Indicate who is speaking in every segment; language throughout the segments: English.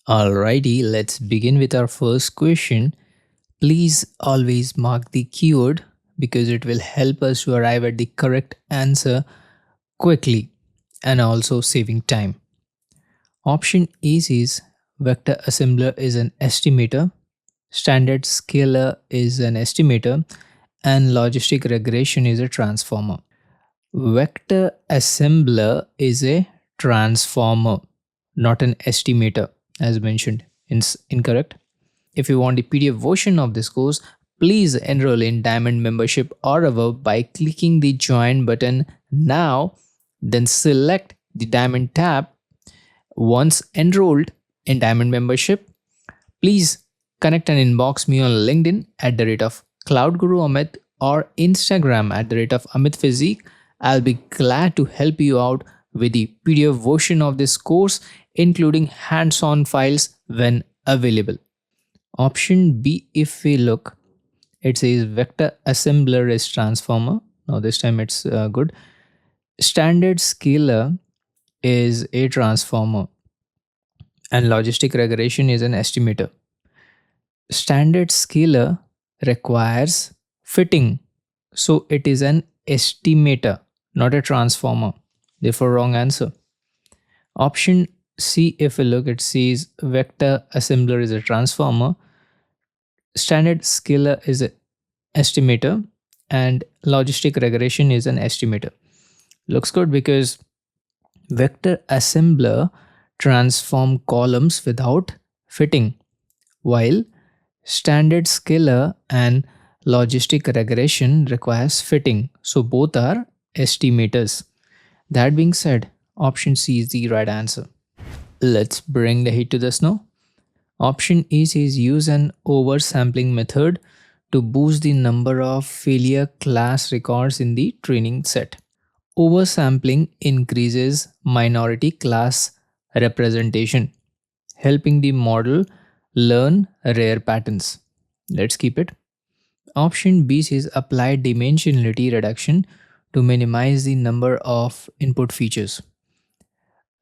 Speaker 1: Alrighty, let's begin with our first question. Please always mark the keyword because it will help us to arrive at the correct answer quickly and also saving time. Option A says vector assembler is an estimator, standard scaler is an estimator, and logistic regression is a transformer. Vector assembler is a transformer, not an estimator, as mentioned. Incorrect. If you want the PDF version of this course, please enroll in Diamond membership or above by clicking the join button now, then select the Diamond tab. Once enrolled in Diamond membership, please connect and inbox me on LinkedIn at the rate of Cloud Guru Amit or Instagram at the rate of Amit Physique. I'll be glad to help you out with the PDF version of this course, including hands-on files when available. Option B, if we look, it says vector assembler is transformer. Now this time it's good. Standard scaler is a transformer and logistic regression is an estimator. Standard scaler requires fitting, so it is an estimator, not a transformer. Therefore, wrong answer. Option C, if we look, it says vector assembler is a transformer, standard scaler is an estimator, and logistic regression is an estimator. Looks good because vector assembler transform columns without fitting, while standard scaler and logistic regression requires fitting, so both are estimators. That being said, option C is the right answer. Let's bring the heat to the snow. Option A says use an oversampling method to boost the number of failure class records in the training set. Oversampling increases minority class representation, helping the model learn rare patterns. Let's keep it. Option B says apply dimensionality reduction to minimize the number of input features.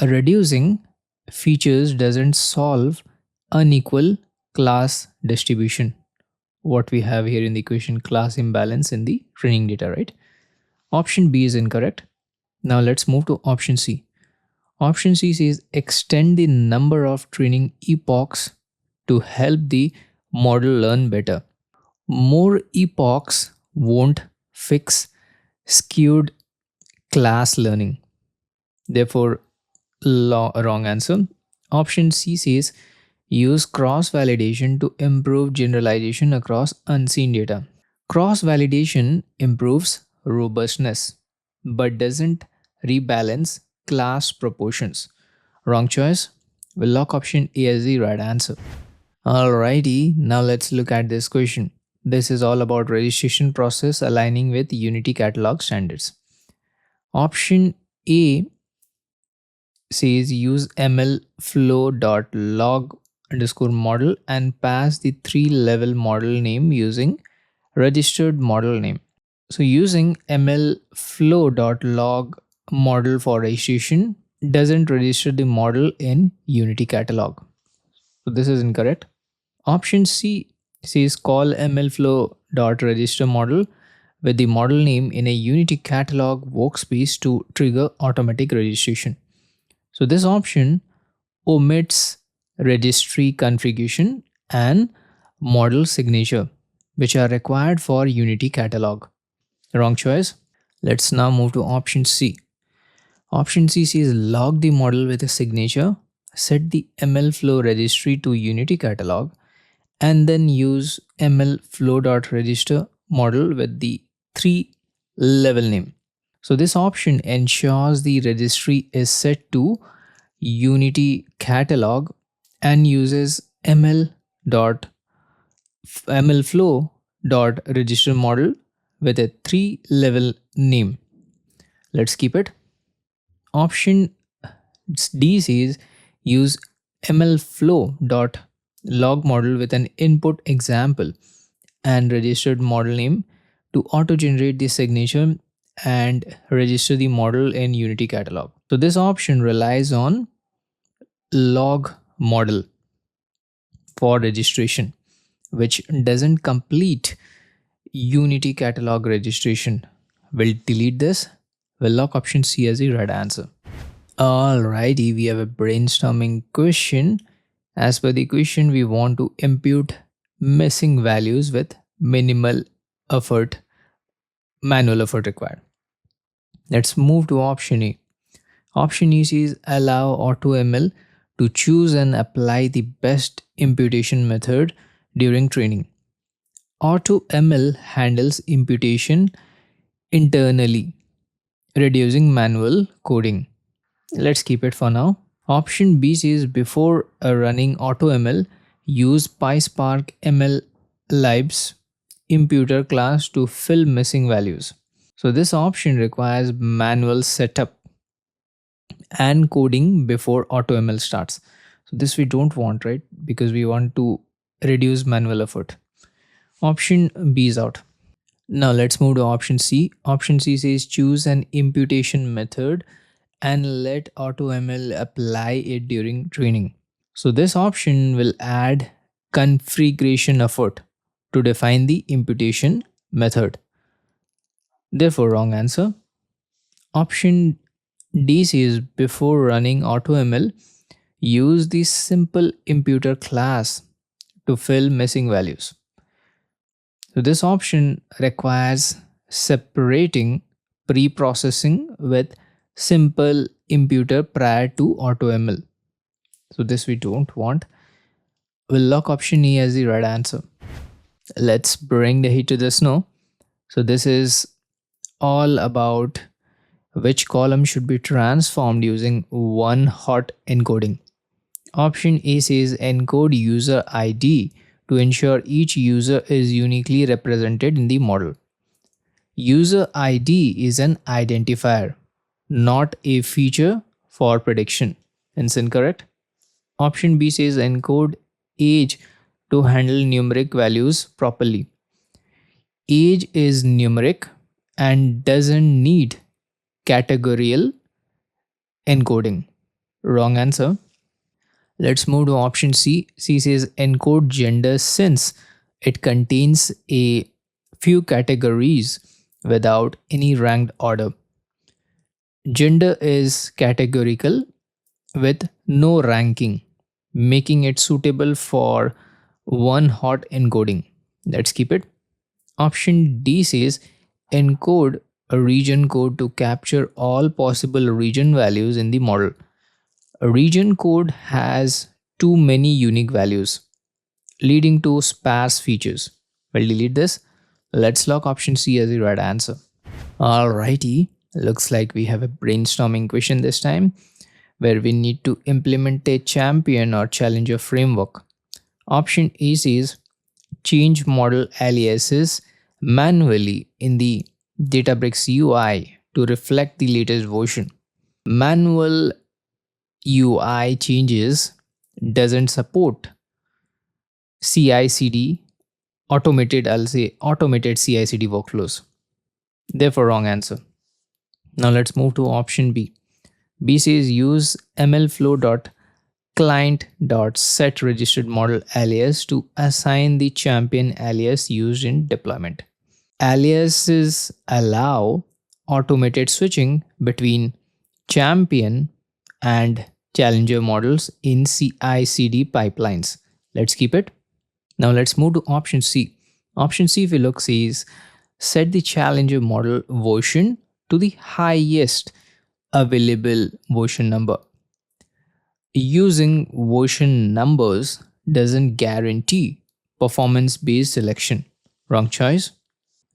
Speaker 1: Reducing features doesn't solve unequal class distribution. What we have here in the equation, class imbalance in the training data, right? Option B is incorrect. Now let's move to option C. Option C says extend the number of training epochs to help the model learn better. More epochs won't fix skewed class learning. Therefore, wrong answer. Option C says use cross-validation to improve generalization across unseen data. Cross-validation improves robustness but doesn't rebalance class proportions. Wrong choice. We'll lock option A as the right answer. Alrighty, now let's look at this question. This is all about registration process aligning with Unity catalog standards. Option A says use mlflow.log_model and pass the 3-level model name using registered model name. So using mlflow.log model for registration doesn't register the model in Unity catalog. So this is incorrect. Option C says call mlflow.register model with the model name in a Unity catalog workspace to trigger automatic registration. So this option omits registry configuration and model signature, which are required for Unity catalog. Wrong choice. Let's now move to option C. Option C says log the model with a signature, set the mlflow registry to Unity catalog, and then use mlflow.register model with the 3-level name. So this option ensures the registry is set to Unity catalog and uses mlflow.register model with a 3-level name. Let's keep it. Option D says use mlflow.log model with an input example and registered model name to auto-generate the signature and register the model in Unity catalog. So this option relies on log model for registration, which doesn't complete Unity catalog registration. We'll delete this. We'll lock option C as the right answer. Alrighty, we have a brainstorming question. As per the question, we want to impute missing values with minimal effort, manual effort required. Let's move to option A. Option E says allow AutoML to choose and apply the best imputation method during training. AutoML handles imputation internally, reducing manual coding. Let's keep it for now. Option B says before running AutoML, use PySpark ML libs imputer class to fill missing values. So this option requires manual setup and coding before AutoML starts. So this we don't want, right? Because we want to reduce manual effort. Option B is out. Now let's move to option C. Option C says choose an imputation method and let AutoML apply it during training. So this option will add configuration effort to define the imputation method. Therefore, wrong answer. Option D says before running AutoML, use the simple imputer class to fill missing values. So this option requires separating pre-processing with simple imputer prior to AutoML. So this we don't want. We'll lock option E as the right answer. Let's bring the heat to the snow. So this is all about which column should be transformed using one hot encoding. Option A says encode user ID to ensure each user is uniquely represented in the model. User ID is an identifier, not a feature for prediction. Hence incorrect. Option B says encode age to handle numeric values properly. Age is numeric and doesn't need categorical encoding. Wrong answer. Let's move to option C. C says encode gender since it contains a few categories without any ranked order. Gender is categorical with no ranking, making it suitable for one hot encoding. Let's keep it. Option D says encode a region code to capture all possible region values in the model. A region code has too many unique values, leading to sparse features. We'll delete this. Let's lock option C as the right answer. Alrighty, looks like we have a brainstorming question this time where we need to implement a champion or challenger framework. Option A says change model aliases manually in the Databricks UI to reflect the latest version. Manual UI changes doesn't support CI/CD automated CI/CD workflows. Therefore, wrong answer. Now let's move to option B. B says use mlflow.client.set registered model alias to assign the champion alias used in deployment. Aliases allow automated switching between champion and challenger models in CI/CD pipelines. Let's keep it. Now let's move to option C. Option C, if you look, says set the challenger model version to the highest available version number. Using version numbers doesn't guarantee performance-based selection. Wrong choice.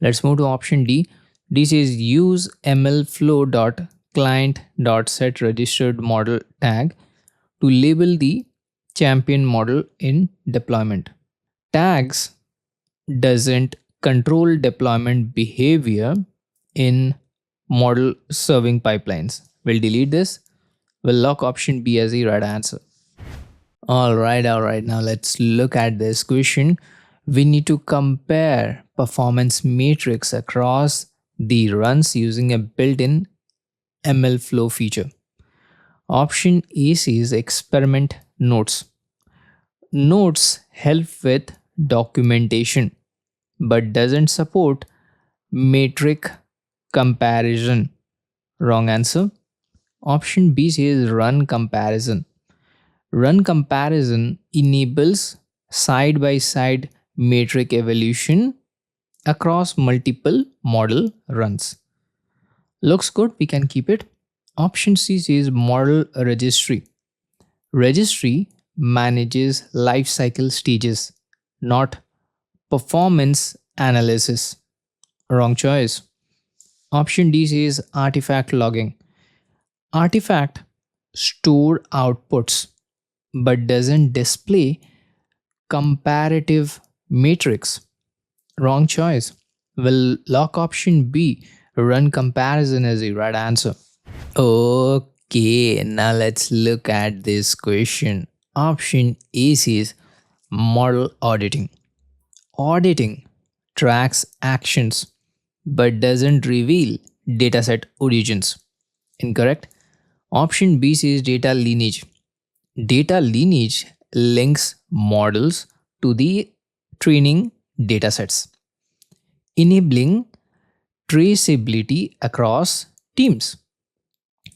Speaker 1: Let's move to option D. D says use mlflow.client.set registered model tag to label the champion model in deployment. Tags doesn't control deployment behavior in model serving pipelines. We'll delete this. We'll lock option B as the right answer. All right. Now let's look at this question. We need to compare performance matrix across the runs using a built-in MLflow feature. Option A says experiment notes. Notes help with documentation but doesn't support metric comparison. Wrong answer. Option B says run comparison. Run comparison enables side by side metric evaluation across multiple model runs. Looks good, we can keep it. Option C says model registry. Registry manages life cycle stages, not performance analysis. Wrong choice. Option D says artifact logging. Artifact store outputs but doesn't display comparative matrix. Wrong choice. Will lock option B run comparison as the right answer? Okay, now let's look at this question. Option A says model auditing. Auditing tracks actions but doesn't reveal dataset origins. Incorrect. Option B says data lineage. Data lineage links models to the training datasets, enabling traceability across teams.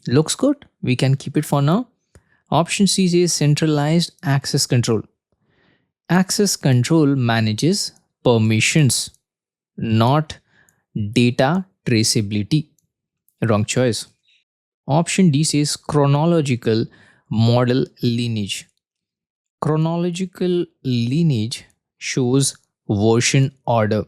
Speaker 1: Looks good. We can keep it for now. Option C says centralized access control. Access control manages permissions, not data traceability. Wrong choice. Option D says chronological model lineage. Chronological lineage shows version order,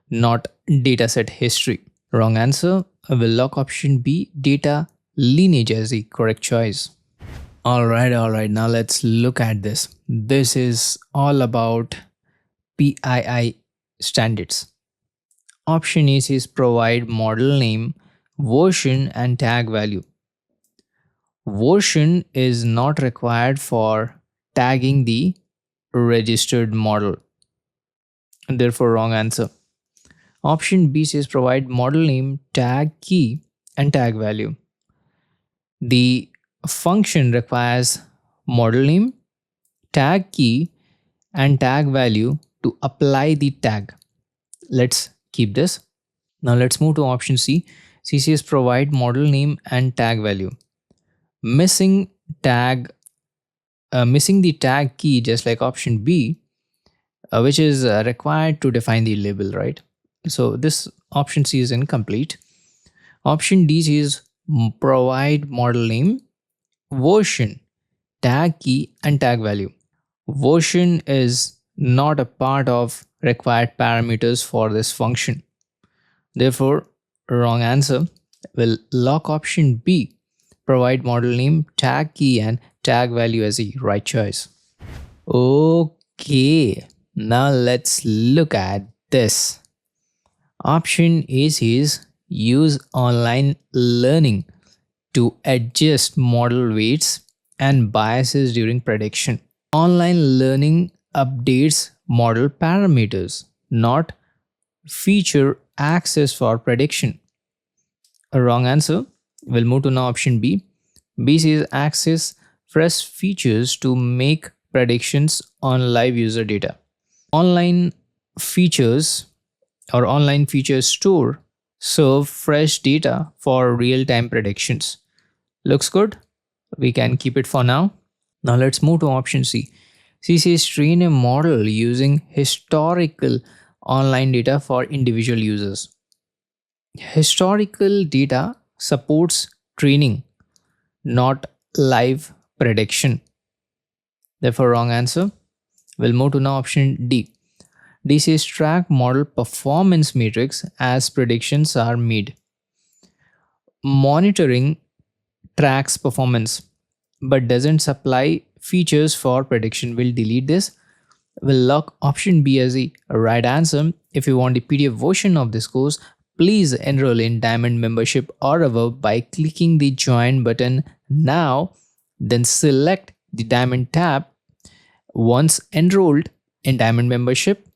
Speaker 1: not dataset history. Wrong answer. I will lock option B, data lineage, as the correct choice. Alright, now let's look at this. This is all about PII standards. Option A says provide model name, version, and tag value. Version is not required for tagging the registered model. Therefore, wrong answer. Option B says provide model name, tag key, and tag value. The function requires model name, tag key, and tag value to apply the tag. Let's keep this. Now let's move to option C. C says provide model name and tag value. Missing the tag key, just like option B, which is required to define the label, right? So this option C is incomplete. Option D says provide model name, version, tag key, and tag value. Version is not a part of required parameters for this function. Therefore, wrong answer. Will lock option B, provide model name, tag key, and tag value as the right choice. Okay, now let's look at this. Option A says use online learning to adjust model weights and biases during prediction. Online learning updates model parameters, not feature access for prediction. A wrong answer. We'll move to now option B. B says access fresh features to make predictions on live user data. Online features store serve fresh data for real-time predictions. Looks good. We can keep it for now. Now let's move to option C. C says train a model using historical online data for individual users. Historical data supports training, not live prediction. Therefore, wrong answer. We'll move to now option D. D says track model performance metrics as predictions are made. Monitoring tracks performance but doesn't supply features for prediction. We'll delete this. We'll lock option B as the right answer. If you want the PDF version of this course, please enroll in Diamond membership or above by clicking the join button now, then select the Diamond tab. Once enrolled in Diamond membership,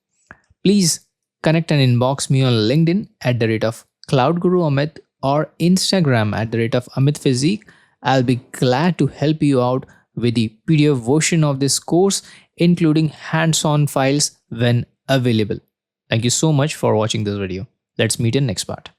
Speaker 1: please connect and inbox me on LinkedIn at the rate of Cloud Guru Amit or Instagram at the rate of Amit Physique. I'll be glad to help you out with the PDF version of this course, including hands-on files when available. Thank you so much for watching this video. Let's meet in next part.